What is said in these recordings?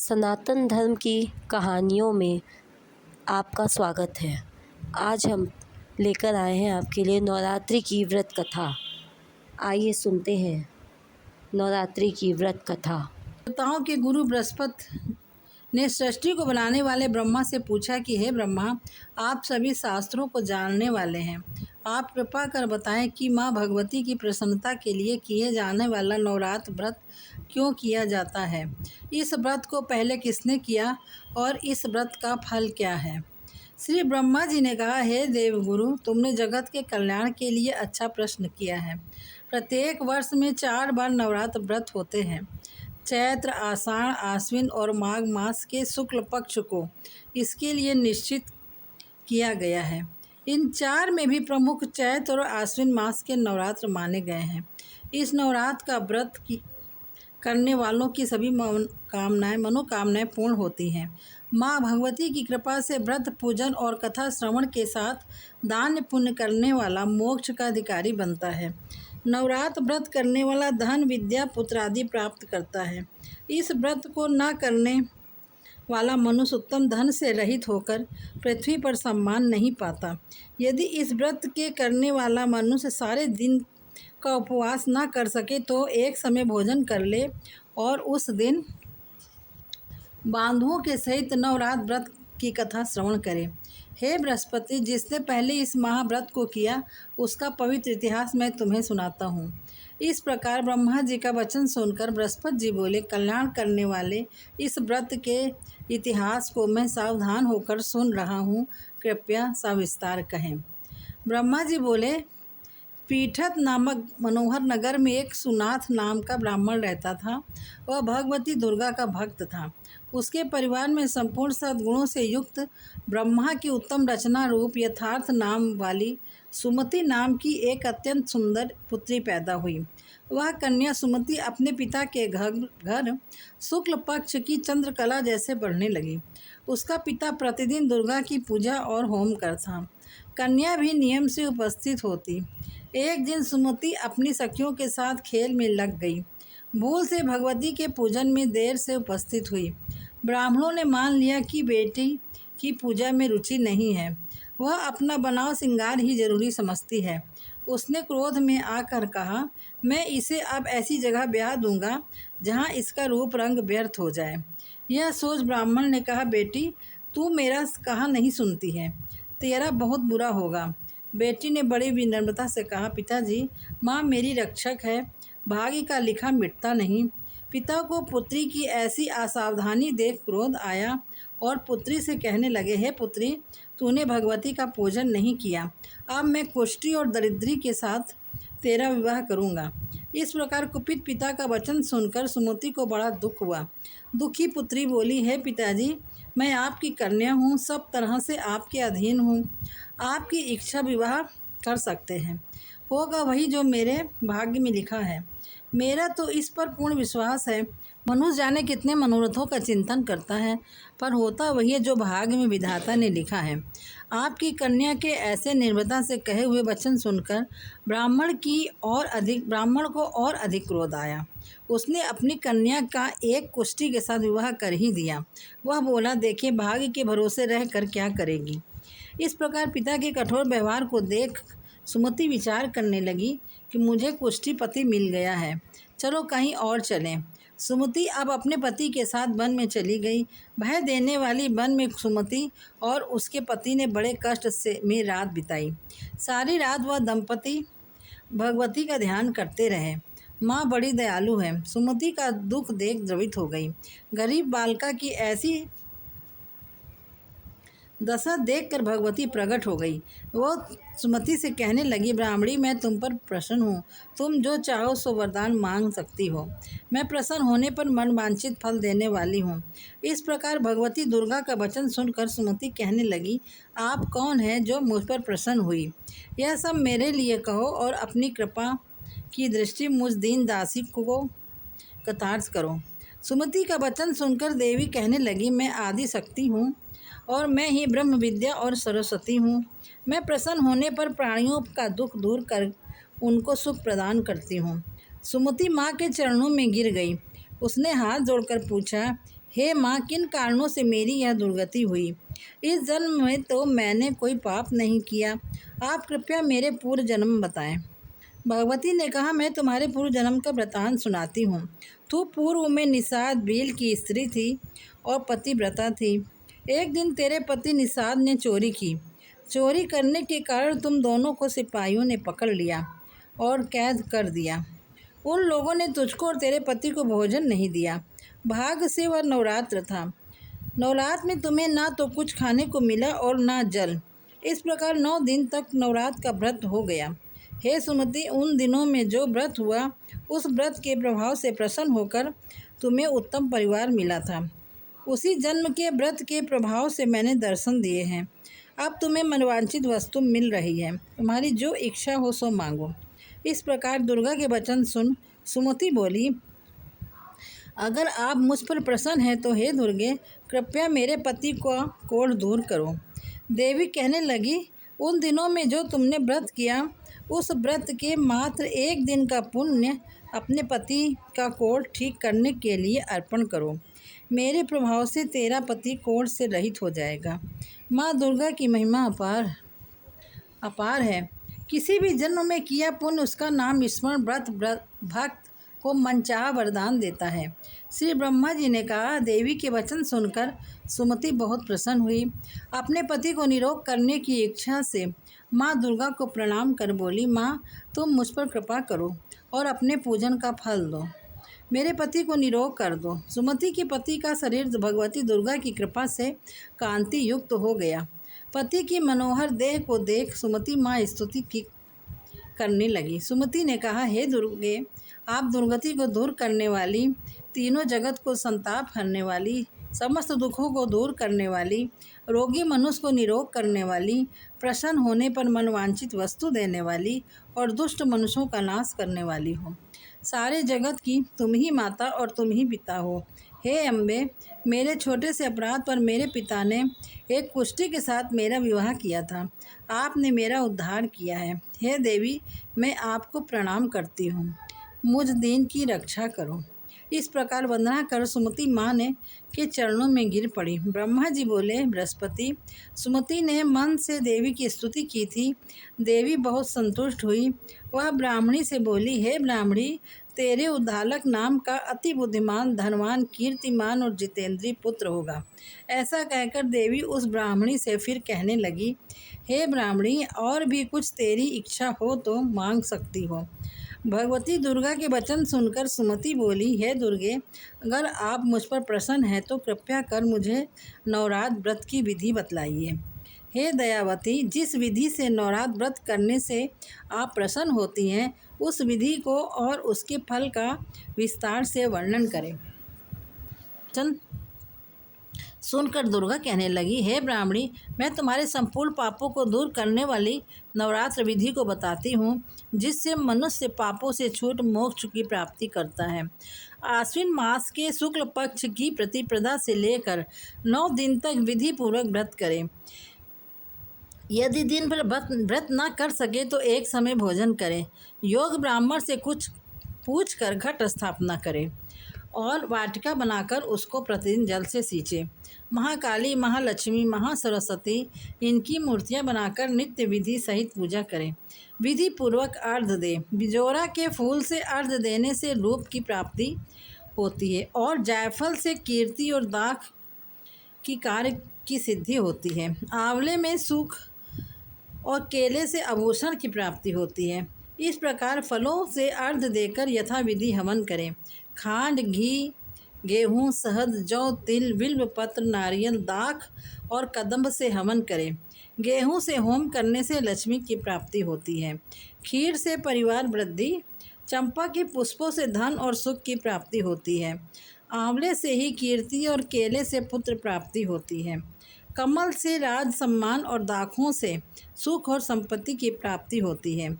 सनातन धर्म की कहानियों में आपका स्वागत है। आज हम लेकर आए हैं आपके लिए नवरात्रि की व्रत कथा। आइए सुनते हैं नवरात्रि की व्रत कथा। देवताओं के गुरु बृहस्पति ने सृष्टि को बनाने वाले ब्रह्मा से पूछा कि हे ब्रह्मा, आप सभी शास्त्रों को जानने वाले हैं, आप कृपा कर बताएं कि माँ भगवती की प्रसन्नता के लिए किए जाने वाला नवरात्र व्रत क्यों किया जाता है। इस व्रत को पहले किसने किया और इस व्रत का फल क्या है। श्री ब्रह्मा जी ने कहा, हे देवगुरु, तुमने जगत के कल्याण के लिए अच्छा प्रश्न किया है। प्रत्येक वर्ष में 4 बार नवरात्र व्रत होते हैं। चैत्र, आषाढ़, आश्विन और माघ मास के शुक्ल पक्ष को इसके लिए निश्चित किया गया है। इन 4 में भी प्रमुख चैत्र और आश्विन मास के नवरात्र माने गए हैं। इस नवरात्र का व्रत करने वालों की सभी मनोकामनाएं पूर्ण होती हैं। माँ भगवती की कृपा से व्रत पूजन और कथा श्रवण के साथ दान पुण्य करने वाला मोक्ष का अधिकारी बनता है। नवरात्र व्रत करने वाला धन, विद्या, पुत्र आदि प्राप्त करता है। इस व्रत को न करने वाला मनुष्य उत्तम धन से रहित होकर पृथ्वी पर सम्मान नहीं पाता। यदि इस व्रत के करने वाला मनुष्य सारे दिन का उपवास न कर सके तो एक समय भोजन कर ले और उस दिन बांधुओं के सहित नवरात्र व्रत की कथा श्रवण करे। हे बृहस्पति, जिसने पहले इस महाव्रत को किया उसका पवित्र इतिहास मैं तुम्हें सुनाता हूँ। इस प्रकार ब्रह्मा जी का वचन सुनकर बृहस्पति जी बोले, कल्याण करने वाले इस व्रत के इतिहास को मैं सावधान होकर सुन रहा हूँ, कृपया सविस्तार कहें। ब्रह्मा जी बोले, पीठत नामक मनोहर नगर में एक सुनाथ नाम का ब्राह्मण रहता था। वह भगवती दुर्गा का भक्त था। उसके परिवार में संपूर्ण सद्गुणों से युक्त ब्रह्मा की उत्तम रचना रूप यथार्थ नाम वाली सुमति नाम की एक अत्यंत सुंदर पुत्री पैदा हुई। वह कन्या सुमति अपने पिता के घर शुक्ल पक्ष की चंद्रकला जैसे बढ़ने लगी। उसका पिता प्रतिदिन दुर्गा की पूजा और होम करता। कन्या भी नियम से उपस्थित होती। एक दिन सुमति अपनी सखियों के साथ खेल में लग गई। भूल से भगवती के पूजन में देर से उपस्थित हुई। ब्राह्मणों ने मान लिया कि बेटी की पूजा में रुचि नहीं है, वह अपना बनाव श्रृंगार ही जरूरी समझती है। उसने क्रोध में आकर कहा, मैं इसे अब ऐसी जगह ब्याह दूंगा जहाँ इसका रूप रंग व्यर्थ हो जाए। यह सोच ब्राह्मण ने कहा, बेटी तू मेरा कहा नहीं सुनती है, तेरा बहुत बुरा होगा। बेटी ने बड़ी विनम्रता से कहा, पिताजी, माँ मेरी रक्षक है, भाग्य का लिखा मिटता नहीं। पिता को पुत्री की ऐसी असावधानी देख क्रोध आया और पुत्री से कहने लगे, हे पुत्री, तूने भगवती का पूजन नहीं किया, अब मैं कुष्ठी और दरिद्री के साथ तेरा विवाह करूँगा। इस प्रकार कुपित पिता का वचन सुनकर सुमति को बड़ा दुख हुआ। दुखी पुत्री बोली, हे पिताजी, मैं आपकी कन्या हूँ, सब तरह से आपके अधीन हूँ, आपकी इच्छा विवाह कर सकते हैं, होगा वही जो मेरे भाग्य में लिखा है। मेरा तो इस पर पूर्ण विश्वास है। मनुष्य जाने कितने मनोरथों का चिंतन करता है, पर होता वही है जो भाग्य में विधाता ने लिखा है। आपकी कन्या के ऐसे निर्भयता से कहे हुए वचन सुनकर ब्राह्मण को और अधिक क्रोध आया। उसने अपनी कन्या का एक कुष्ठी के साथ विवाह कर ही दिया। वह बोला, देखिए भाग्य के भरोसे रह कर क्या करेगी। इस प्रकार पिता के कठोर व्यवहार को देख सुमति विचार करने लगी कि मुझे कुष्ठी पति मिल गया है, चलो कहीं और चलें। सुमति अब अपने पति के साथ वन में चली गई। भय देने वाली वन में सुमति और उसके पति ने बड़े कष्ट में रात बिताई। सारी रात वह दंपति भगवती का ध्यान करते रहे। माँ बड़ी दयालु है। सुमति का दुख देख द्रवित हो गई। गरीब बालिका की ऐसी दशा देखकर भगवती प्रकट हो गई। वह सुमति से कहने लगी, ब्राह्मणी, मैं तुम पर प्रसन्न हूँ, तुम जो चाहो सो वरदान मांग सकती हो। मैं प्रसन्न होने पर मन वांछित फल देने वाली हूँ। इस प्रकार भगवती दुर्गा का वचन सुनकर सुमति कहने लगी, आप कौन है जो मुझ पर प्रसन्न हुई? यह सब मेरे लिए कहो और अपनी कृपा की दृष्टि मुझ दीन दासी को कृतार्थ करो। सुमति का वचन सुनकर देवी कहने लगी, मैं आदि शक्ति हूँ और मैं ही ब्रह्म विद्या और सरस्वती हूँ। मैं प्रसन्न होने पर प्राणियों का दुख दूर कर उनको सुख प्रदान करती हूँ। सुमति माँ के चरणों में गिर गई। उसने हाथ जोड़कर पूछा, हे माँ, किन कारणों से मेरी यह दुर्गति हुई? इस जन्म में तो मैंने कोई पाप नहीं किया। आप कृपया मेरे पूर्व जन्म बताएं। भगवती ने कहा, मैं तुम्हारे पूर्व जन्म का वृतांत सुनाती हूँ। तू पूर्व में निषाद भील की स्त्री थी और पतिव्रता थी। एक दिन तेरे पति निषाद ने चोरी की। चोरी करने के कारण तुम दोनों को सिपाहियों ने पकड़ लिया और कैद कर दिया। उन लोगों ने तुझको और तेरे पति को भोजन नहीं दिया। भाग्य से वह नवरात्र था। नवरात्र में तुम्हें ना तो कुछ खाने को मिला और ना जल। इस प्रकार 9 दिन तक नवरात्र का व्रत हो गया। हे सुमति, उन दिनों में जो व्रत हुआ, उस व्रत के प्रभाव से प्रसन्न होकर तुम्हें उत्तम परिवार मिला था। उसी जन्म के व्रत के प्रभाव से मैंने दर्शन दिए हैं। अब तुम्हें मनवांछित वस्तु मिल रही है। तुम्हारी जो इच्छा हो सो मांगो। इस प्रकार दुर्गा के वचन सुन सुमति बोली, अगर आप मुझ पर प्रसन्न हैं तो हे दुर्गे, कृपया मेरे पति का कोढ़ दूर करो। देवी कहने लगी, उन दिनों में जो तुमने व्रत किया, उस व्रत के मात्र 1 दिन का पुण्य अपने पति का कोढ़ ठीक करने के लिए अर्पण करो। मेरे प्रभाव से तेरा पति कोढ़ से रहित हो जाएगा। माँ दुर्गा की महिमा अपार है। किसी भी जन्म में किया पुण्य उसका नाम स्मरण व्रत भक्त को मनचाहा वरदान देता है। श्री ब्रह्मा जी ने कहा, देवी के वचन सुनकर सुमति बहुत प्रसन्न हुई। अपने पति को निरोग करने की इच्छा से माँ दुर्गा को प्रणाम कर बोली, माँ, तुम मुझ पर कृपा करो और अपने पूजन का फल दो। मेरे पति को निरोग कर दो। सुमति के पति का शरीर भगवती दुर्गा की कृपा से कांति युक्त हो गया। पति की मनोहर देह को देख सुमति माँ स्तुति की करने लगी। सुमति ने कहा, हे दुर्गे, आप दुर्गति को दूर करने वाली, तीनों जगत को संताप हरने वाली, समस्त दुखों को दूर करने वाली, रोगी मनुष्य को निरोग करने वाली, प्रसन्न होने पर मनवांछित वस्तु देने वाली और दुष्ट मनुष्यों का नाश करने वाली हो। सारे जगत की तुम ही माता और तुम ही पिता हो। हे अम्बे, मेरे छोटे से अपराध पर मेरे पिता ने एक कुष्ठी के साथ मेरा विवाह किया था। आपने मेरा उद्धार किया है। हे देवी, मैं आपको प्रणाम करती हूँ। मुझ दीन की रक्षा करो। इस प्रकार वंदना कर सुमति माँ ने के चरणों में गिर पड़ी। ब्रह्मा जी बोले, बृहस्पति, सुमति ने मन से देवी की स्तुति की थी। देवी बहुत संतुष्ट हुई। वह ब्राह्मणी से बोली, हे ब्राह्मणी, तेरे उद्धालक नाम का अति बुद्धिमान, धनवान, कीर्तिमान और जितेंद्रीय पुत्र होगा। ऐसा कहकर देवी उस ब्राह्मणी से फिर कहने लगी, हे ब्राह्मणी, और भी कुछ तेरी इच्छा हो तो मांग सकती हो। भगवती दुर्गा के वचन सुनकर सुमति बोली, हे दुर्गे, अगर आप मुझ पर प्रसन्न हैं तो कृपया कर मुझे नवरात्र व्रत की विधि बतलाइए। हे दयावती, जिस विधि से नवरात्र व्रत करने से आप प्रसन्न होती हैं, उस विधि को और उसके फल का विस्तार से वर्णन करें। सुनकर दुर्गा कहने लगी, हे ब्राह्मणी, मैं तुम्हारे संपूर्ण पापों को दूर करने वाली नवरात्र विधि को बताती हूँ, जिससे मनुष्य पापों से छूट मोक्ष की प्राप्ति करता है। आश्विन मास के शुक्ल पक्ष की प्रतिपदा से लेकर 9 दिन तक विधि पूर्वक व्रत करें। यदि दिन भर व्रत न कर सके तो एक समय भोजन करें। योग ब्राह्मण से कुछ पूछकर घट स्थापना करें और वाटिका बनाकर उसको प्रतिदिन जल से सींचे। महाकाली, महालक्ष्मी, महासरस्वती, इनकी मूर्तियां बनाकर नित्य विधि सहित पूजा करें। विधि पूर्वक अर्घ दें। बिजोरा के फूल से अर्घ देने से रूप की प्राप्ति होती है और जायफल से कीर्ति और दाख की कार्य की सिद्धि होती है। आंवले में सुख और केले से आभूषण की प्राप्ति होती है। इस प्रकार फलों से अर्घ देकर यथाविधि हवन करें। खांड, घी, गेहूँ, शहद, जौ, तिल, बिल्व पत्र, नारियल, दाख और कदम्ब से हवन करें। गेहूँ से होम करने से लक्ष्मी की प्राप्ति होती है। खीर से परिवार वृद्धि, चंपा के पुष्पों से धन और सुख की प्राप्ति होती है। आंवले से ही कीर्ति और केले से पुत्र प्राप्ति होती है। कमल से राज सम्मान और दाखों से सुख और संपत्ति की प्राप्ति होती है।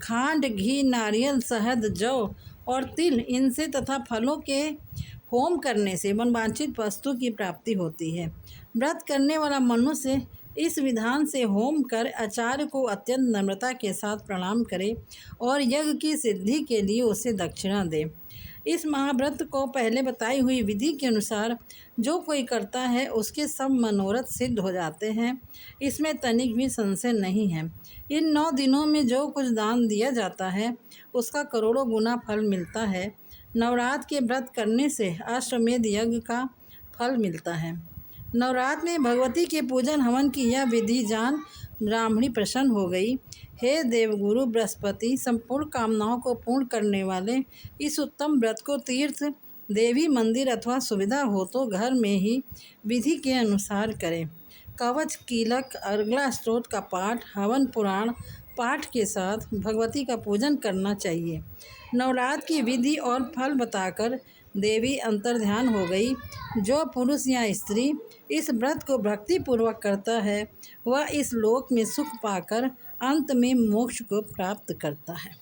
खांड, घी, नारियल, शहद, जौ और तिल, इनसे तथा फलों के होम करने से मनवांछित वस्तु की प्राप्ति होती है। व्रत करने वाला मनुष्य इस विधान से होम कर आचार्य को अत्यंत नम्रता के साथ प्रणाम करे और यज्ञ की सिद्धि के लिए उसे दक्षिणा दे। इस महाव्रत को पहले बताई हुई विधि के अनुसार जो कोई करता है उसके सब मनोरथ सिद्ध हो जाते हैं, इसमें तनिक भी संशय नहीं है। इन 9 दिनों में जो कुछ दान दिया जाता है उसका करोड़ों गुना फल मिलता है। नवरात्र के व्रत करने से अश्वमेध यज्ञ का फल मिलता है। नवरात्र में भगवती के पूजन हवन की यह विधि जान ब्राह्मणी प्रसन्न हो गई। हे देवगुरु बृहस्पति, संपूर्ण कामनाओं को पूर्ण करने वाले इस उत्तम व्रत को तीर्थ, देवी मंदिर अथवा सुविधा हो तो घर में ही विधि के अनुसार करें। कवच, कीलक, अर्गला स्तोत्र का पाठ, हवन पुराण पाठ के साथ भगवती का पूजन करना चाहिए। नवरात्र की विधि और फल बताकर देवी अंतर्ध्यान हो गई। जो पुरुष या स्त्री इस व्रत को भक्तिपूर्वक करता है वह इस लोक में सुख पाकर अंत में मोक्ष को प्राप्त करता है।